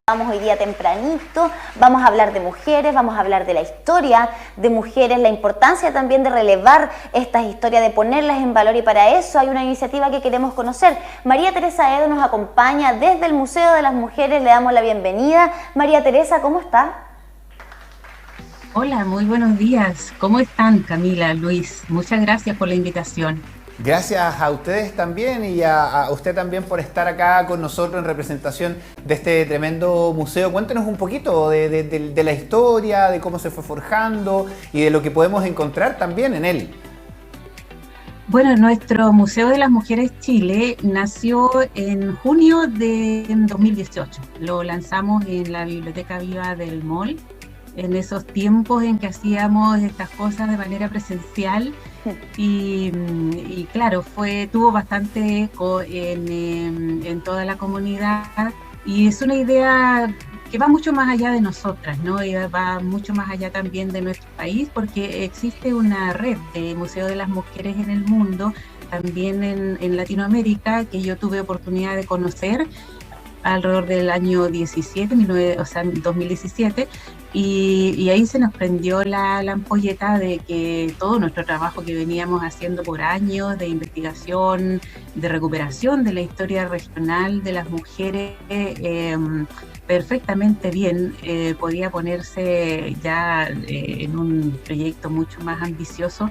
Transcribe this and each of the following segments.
Vamos hoy día tempranito, vamos a hablar de mujeres, vamos a hablar de la historia de mujeres, la importancia también de relevar estas historias, de ponerlas en valor, y para eso hay una iniciativa que queremos conocer. María Teresa Edo nos acompaña desde el Museo de las Mujeres, le damos la bienvenida. María Teresa, ¿cómo está? Hola, muy buenos días. ¿Cómo están, Camila, Luis? Muchas gracias por la invitación. Gracias a ustedes también y a usted también por estar acá con nosotros en representación de este tremendo museo. Cuéntenos un poquito de la historia, de cómo se fue forjando y de lo que podemos encontrar también en él. Bueno, nuestro Museo de las Mujeres Chile nació en junio de 2018. Lo lanzamos en la Biblioteca Viva del MOL, en esos tiempos en que hacíamos estas cosas de manera presencial. Y claro, tuvo bastante eco en toda la comunidad, y es una idea que va mucho más allá de nosotras, ¿no? Y va mucho más allá también de nuestro país, porque existe una red de Museo de las Mujeres en el mundo, también en Latinoamérica, que yo tuve oportunidad de conocer alrededor del año 2017, y ahí se nos prendió la ampolleta de que todo nuestro trabajo que veníamos haciendo por años de investigación, de recuperación de la historia regional de las mujeres, perfectamente bien, podía ponerse ya en un proyecto mucho más ambicioso,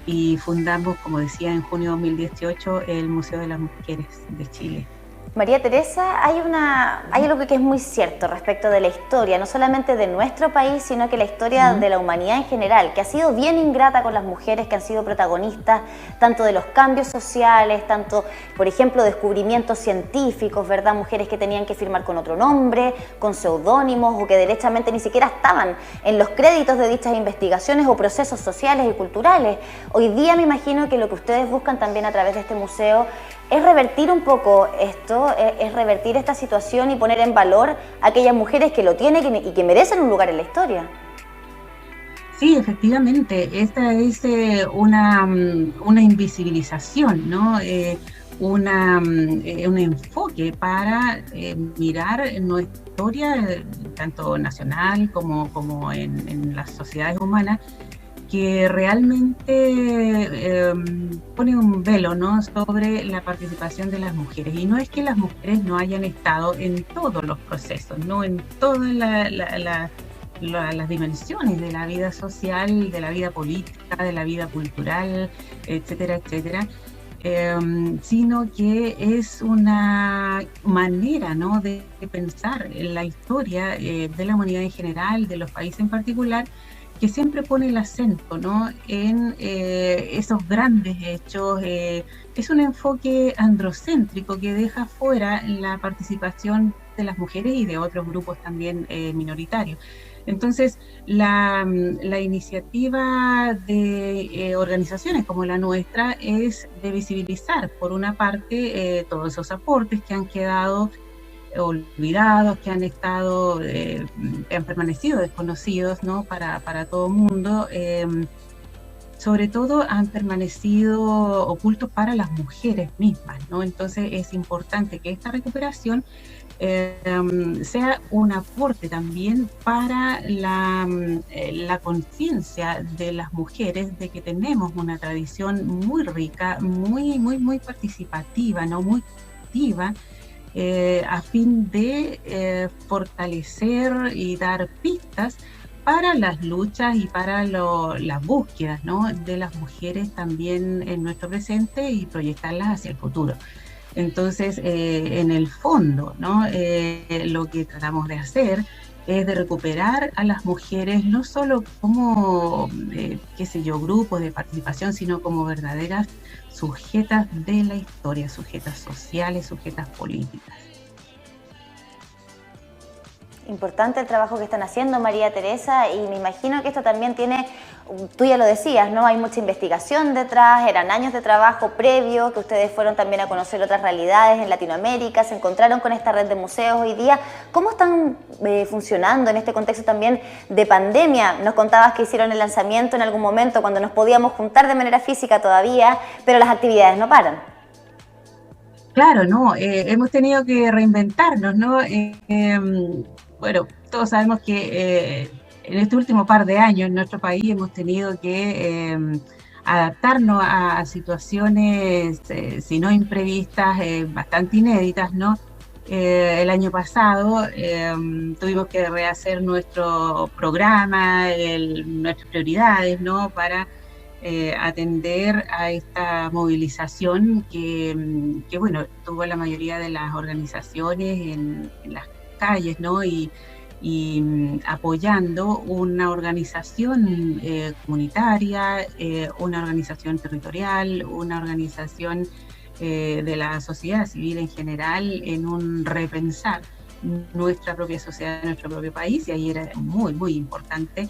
y fundamos, como decía, en junio de 2018 el Museo de las Mujeres de Chile. María Teresa, hay algo que es muy cierto respecto de la historia, no solamente de nuestro país, sino que la historia de la humanidad en general, que ha sido bien ingrata con las mujeres que han sido protagonistas, tanto de los cambios sociales, tanto, por ejemplo, descubrimientos científicos, ¿verdad? Mujeres que tenían que firmar con otro nombre, con seudónimos, o que derechamente ni siquiera estaban en los créditos de dichas investigaciones o procesos sociales y culturales. Hoy día me imagino que lo que ustedes buscan también a través de este museo es revertir un poco esto, es revertir esta situación y poner en valor a aquellas mujeres que lo tienen y que merecen un lugar en la historia. Sí, efectivamente, esta es una invisibilización, ¿no? Un enfoque para mirar nuestra historia, tanto nacional como en las sociedades humanas, que realmente pone un velo, ¿no?, sobre la participación de las mujeres. Y no es que las mujeres no hayan estado en todos los procesos, ¿no?, en todas las dimensiones de la vida social, de la vida política, de la vida cultural, etcétera, etcétera. Sino que es una manera, ¿no?, de pensar en la historia de la humanidad en general, de los países en particular, que siempre pone el acento, ¿no?, en esos grandes hechos. Es un enfoque androcéntrico que deja fuera la participación de las mujeres y de otros grupos también minoritarios. Entonces, la iniciativa de organizaciones como la nuestra es de visibilizar, por una parte, todos esos aportes que han quedado olvidados, que han permanecido desconocidos, ¿no?, para todo el mundo. Sobre todo han permanecido ocultos para las mujeres mismas, ¿no? Entonces es importante que esta recuperación sea un aporte también para la conciencia de las mujeres de que tenemos una tradición muy rica, muy participativa, ¿no?, muy activa, a fin de fortalecer y dar pistas para las luchas y para las búsquedas, ¿no?, de las mujeres también en nuestro presente, y proyectarlas hacia el futuro. Entonces, en el fondo, ¿no?, lo que tratamos de hacer es de recuperar a las mujeres no solo como, grupos de participación, sino como verdaderas sujetas de la historia, sujetas sociales, sujetas políticas. Importante el trabajo que están haciendo, María Teresa, y me imagino que esto también tiene, tú ya lo decías, ¿no?, hay mucha investigación detrás, eran años de trabajo previo, que ustedes fueron también a conocer otras realidades en Latinoamérica, se encontraron con esta red de museos hoy día. ¿Cómo están funcionando en este contexto también de pandemia? Nos contabas que hicieron el lanzamiento en algún momento cuando nos podíamos juntar de manera física todavía, pero las actividades no paran. Claro, ¿no? Hemos tenido que reinventarnos, ¿no? Bueno, todos sabemos que en este último par de años en nuestro país hemos tenido que adaptarnos a situaciones, si no imprevistas, bastante inéditas, ¿no? El año pasado tuvimos que rehacer nuestro programa, nuestras prioridades, ¿no? Para atender a esta movilización que, bueno, tuvo la mayoría de las organizaciones en las calles, ¿no? Y apoyando una organización comunitaria, una organización territorial, una organización de la sociedad civil en general, en un repensar nuestra propia sociedad, nuestro propio país, y ahí era muy, muy importante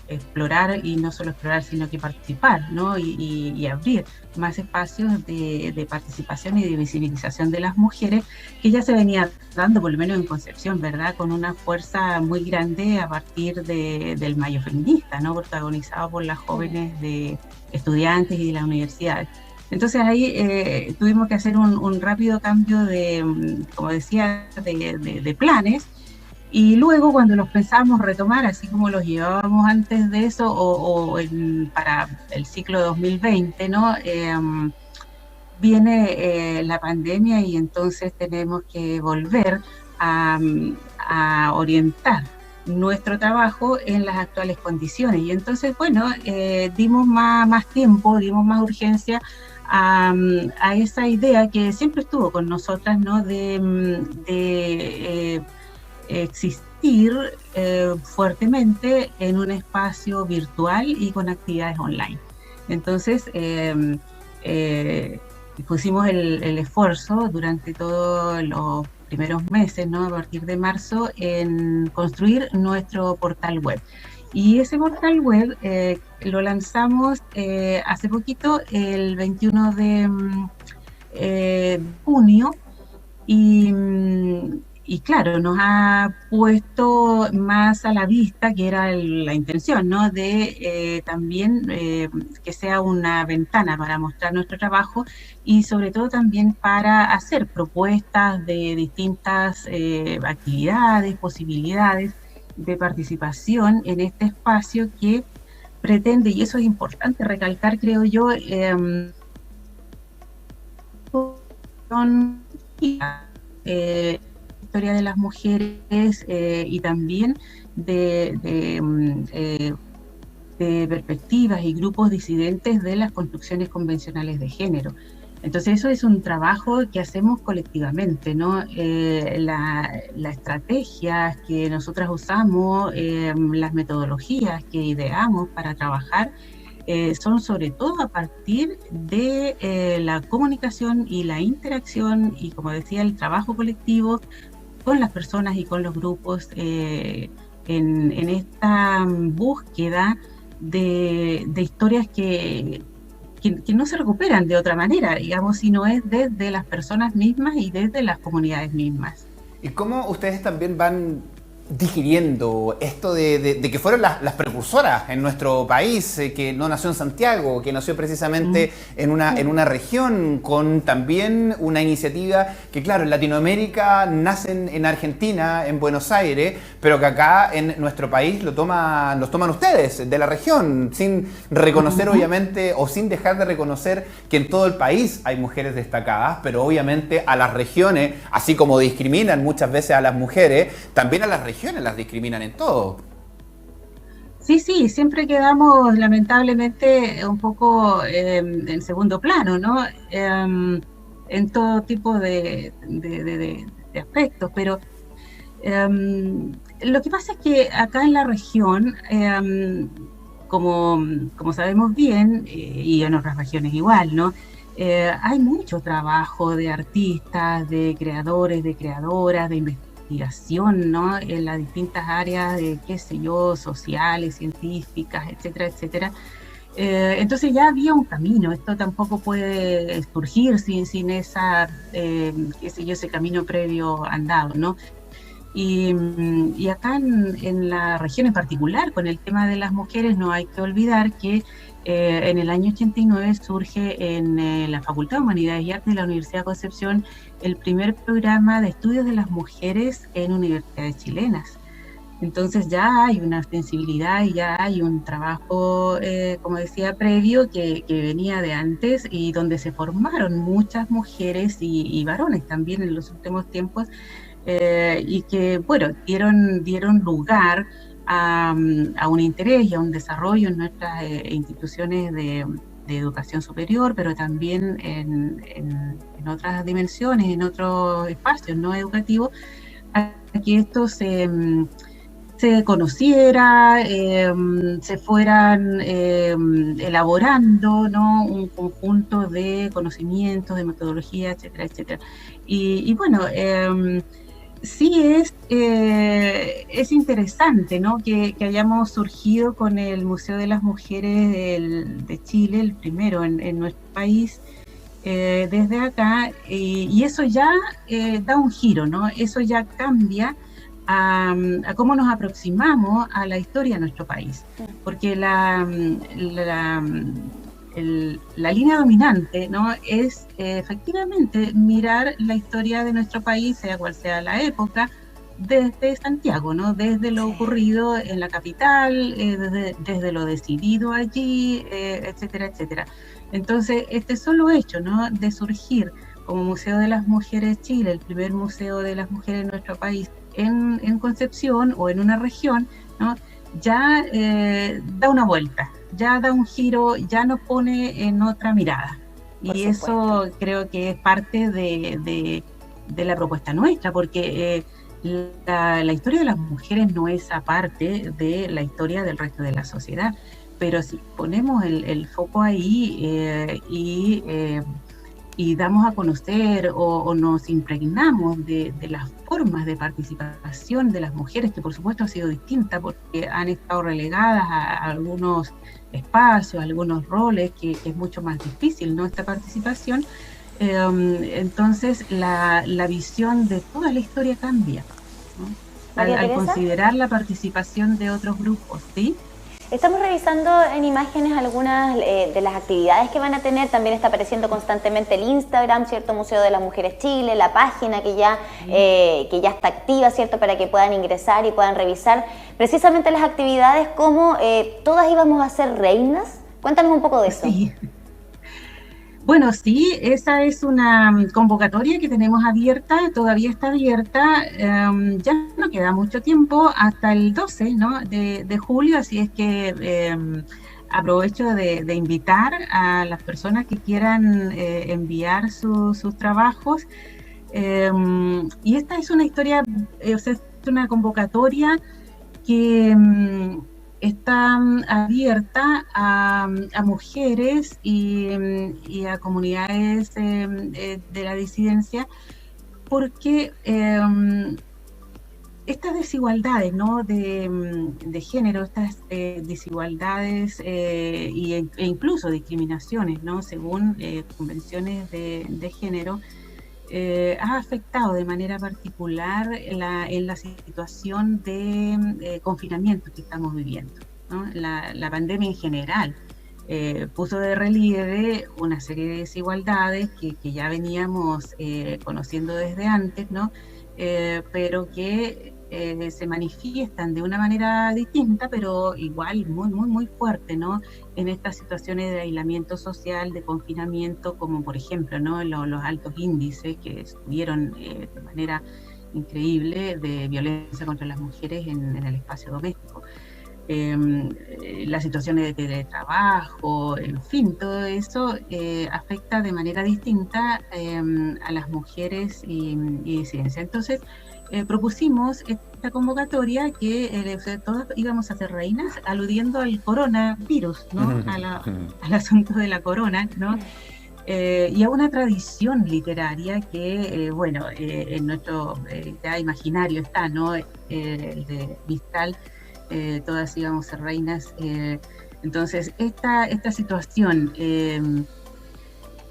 explorar, y no solo explorar, sino que participar, ¿no? Y abrir más espacios de participación y de visibilización de las mujeres, que ya se venía dando, por lo menos en Concepción, ¿verdad? Con una fuerza muy grande a partir del Mayo Feminista, ¿no? Protagonizado por las jóvenes de estudiantes y de las universidades. Entonces ahí tuvimos que hacer un rápido cambio de, como decía, de planes. Y luego cuando los pensábamos retomar, así como los llevábamos antes de eso, para el ciclo 2020, ¿no? Viene la pandemia, y entonces tenemos que volver a orientar nuestro trabajo en las actuales condiciones. Y entonces, bueno, dimos más tiempo, dimos más urgencia a esa idea que siempre estuvo con nosotras, ¿no? De existir fuertemente en un espacio virtual y con actividades online. Entonces, pusimos el esfuerzo durante todos los primeros meses, ¿no? A partir de marzo, en construir nuestro portal web. Y ese portal web lo lanzamos hace poquito, el 21 de junio, y claro, nos ha puesto más a la vista, que era la intención, ¿no? De también que sea una ventana para mostrar nuestro trabajo, y sobre todo también para hacer propuestas de distintas actividades, posibilidades de participación en este espacio que pretende, y eso es importante recalcar, creo yo, son historia de las mujeres y también de perspectivas y grupos disidentes de las construcciones convencionales de género. Entonces eso es un trabajo que hacemos colectivamente, ¿no? La estrategia que nosotras usamos, las metodologías que ideamos para trabajar, son sobre todo a partir de la comunicación y la interacción, y como decía, el trabajo colectivo con las personas y con los grupos en esta búsqueda de historias que no se recuperan de otra manera, digamos, si no es desde las personas mismas y desde las comunidades mismas. ¿Y cómo ustedes también van digiriendo esto de que fueron las precursoras en nuestro país, que no nació en Santiago, que nació precisamente en una región con también una iniciativa que, claro, en Latinoamérica nacen en Argentina, en Buenos Aires, pero que acá en nuestro país los toman ustedes, de la región, sin reconocer obviamente, o sin dejar de reconocer que en todo el país hay mujeres destacadas, pero obviamente a las regiones, así como discriminan muchas veces a las mujeres, también a las regiones las discriminan en todo. Sí, siempre quedamos lamentablemente un poco en segundo plano, ¿no? En todo tipo de aspectos, pero lo que pasa es que acá en la región, como sabemos bien, y en otras regiones igual, ¿no? Hay mucho trabajo de artistas, de creadores, de creadoras, de investigadores, ¿no? En las distintas áreas de, qué sé yo, sociales, científicas, etcétera, etcétera. Entonces ya había un camino, esto tampoco puede surgir sin esa, qué sé yo, ese camino previo andado, ¿no? Y acá en la región en particular, con el tema de las mujeres, no hay que olvidar que En el año 89 surge en la Facultad de Humanidades y Artes de la Universidad de Concepción el primer programa de estudios de las mujeres en universidades chilenas. Entonces ya hay una sensibilidad y ya hay un trabajo, como decía, previo que venía de antes y donde se formaron muchas mujeres y varones también en los últimos tiempos, y que, bueno, dieron lugar a un interés y a un desarrollo en nuestras instituciones de educación superior, pero también en otras dimensiones, en otros espacios no educativos, a que esto se conociera, se fueran elaborando, ¿no?, un conjunto de conocimientos, de metodología, etcétera, etcétera. Y bueno, sí es interesante, ¿no?, que hayamos surgido con el Museo de las Mujeres de Chile, el primero en nuestro país, desde acá, y eso ya da un giro, ¿no? Eso ya cambia a cómo nos aproximamos a la historia de nuestro país, porque la línea dominante, ¿no?, es efectivamente mirar la historia de nuestro país, sea cual sea la época, desde Santiago, ¿no?, desde lo ocurrido en la capital, desde lo decidido allí, etcétera, etcétera. Entonces, este solo hecho, ¿no?, de surgir como Museo de las Mujeres Chile, el primer museo de las mujeres en nuestro país, en Concepción o en una región, ¿no?, ya da una vuelta, ya da un giro, ya nos pone en otra mirada. Y eso creo que es parte de la propuesta nuestra, porque la historia de las mujeres no es aparte de la historia del resto de la sociedad, pero si ponemos el foco ahí y damos a conocer o nos impregnamos de las formas de participación de las mujeres, que por supuesto ha sido distinta porque han estado relegadas a algunos espacios, a algunos roles, que es mucho más difícil, ¿no?, esta participación. Entonces la visión de toda la historia cambia, ¿no?, al considerar la participación de otros grupos, ¿sí? Estamos revisando en imágenes algunas de las actividades que van a tener. También está apareciendo constantemente el Instagram, ¿cierto?, Museo de las Mujeres Chile, la página que ya está activa, ¿cierto?, para que puedan ingresar y puedan revisar precisamente las actividades, como todas íbamos a ser reinas. Cuéntanos un poco de eso. Sí. Bueno, sí, esa es una convocatoria que tenemos abierta, todavía está abierta, ya no queda mucho tiempo, hasta el 12, ¿no?, de julio, así es que aprovecho de invitar a las personas que quieran enviar sus trabajos, y esta es una historia, o sea, es una convocatoria que está abierta a mujeres y a comunidades de la disidencia, porque estas desigualdades, ¿no?, de género, estas desigualdades e incluso discriminaciones, ¿no?, según convenciones de género, ha afectado de manera particular en la situación de confinamiento que estamos viviendo, ¿no? La pandemia en general puso de relieve una serie de desigualdades que ya veníamos conociendo desde antes, ¿no? Pero que se manifiestan de una manera distinta, pero igual muy, muy, muy fuerte, ¿no?, en estas situaciones de aislamiento social, de confinamiento, como por ejemplo, ¿no?, los altos índices que subieron de manera increíble de violencia contra las mujeres en el espacio doméstico. Las situaciones de teletrabajo, en fin, todo eso afecta de manera distinta a las mujeres y disidencia. Entonces, propusimos esta convocatoria que todas íbamos a ser reinas, aludiendo al coronavirus, ¿no?, al asunto de la corona, ¿no?, y a una tradición literaria que, bueno, en nuestro ya imaginario está, ¿no?, el de Mistral, todas íbamos a ser reinas. Entonces, esta situación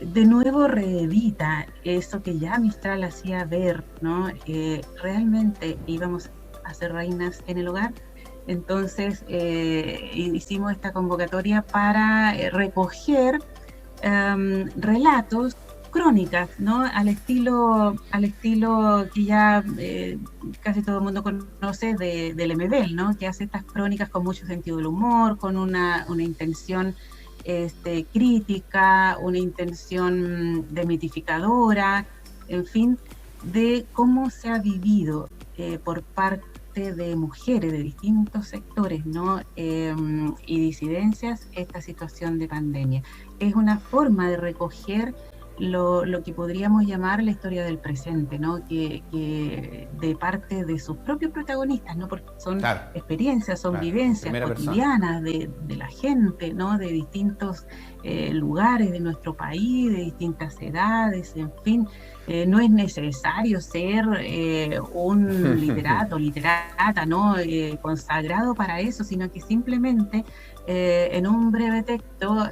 de nuevo reedita eso que ya Mistral hacía ver, ¿no? Realmente íbamos a ser reinas en el hogar. Entonces hicimos esta convocatoria para recoger relatos, crónicas, ¿no? Al estilo que ya casi todo el mundo conoce del Lemebel, ¿no? Que hace estas crónicas con mucho sentido del humor, con una intención crítica, una intención demitificadora, en fin, de cómo se ha vivido por parte de mujeres de distintos sectores, ¿no? Y disidencias esta situación de pandemia. Es una forma de recoger lo que podríamos llamar la historia del presente, ¿no? Que de parte de sus propios protagonistas, ¿no? Porque son experiencias, son vivencias cotidianas de la gente, ¿no? De distintos lugares de nuestro país, de distintas edades, en fin. No es necesario ser un literato, literata, ¿no? Consagrado para eso, sino que simplemente en un breve texto,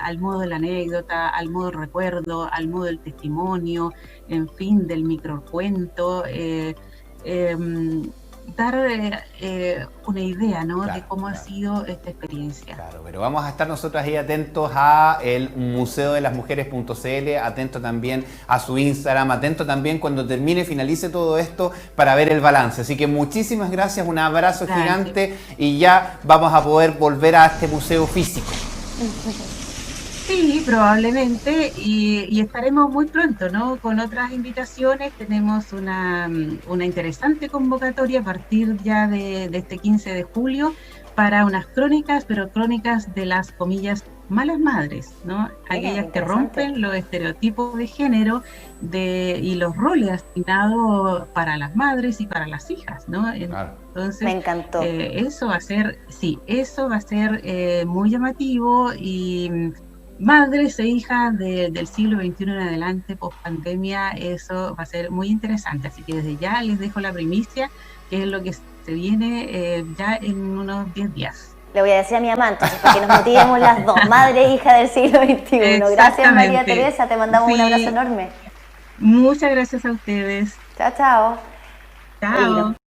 al modo de la anécdota, al modo del recuerdo, al modo del testimonio, en fin, del microcuento, dar una idea, ¿no? De cómo ha sido esta experiencia. Claro, pero vamos a estar nosotros ahí atentos a el Museo de las Mujeres.cl, atento también a su Instagram, atento también cuando termine, finalice todo esto para ver el balance. Así que muchísimas gracias, un abrazo gigante y ya vamos a poder volver a este museo físico. Sí, probablemente, y estaremos muy pronto, ¿no? Con otras invitaciones. Tenemos una interesante convocatoria a partir ya de este 15 de julio para unas crónicas, pero crónicas de las, comillas, malas madres, ¿no? Aquellas que rompen los estereotipos de género y los roles asignados para las madres y para las hijas, ¿no? Entonces, me encantó. Eso va a ser, sí, eso va a ser muy llamativo y madres e hijas del siglo XXI en adelante, post pandemia, eso va a ser muy interesante. Así que desde ya les dejo la primicia, que es lo que se viene ya en unos 10 días. Le voy a decir a mi amante, para que nos motivemos las dos, madre e hija del siglo XXI. Gracias, María Teresa, te mandamos un abrazo enorme. Muchas gracias a ustedes. Chao, chao. Chao.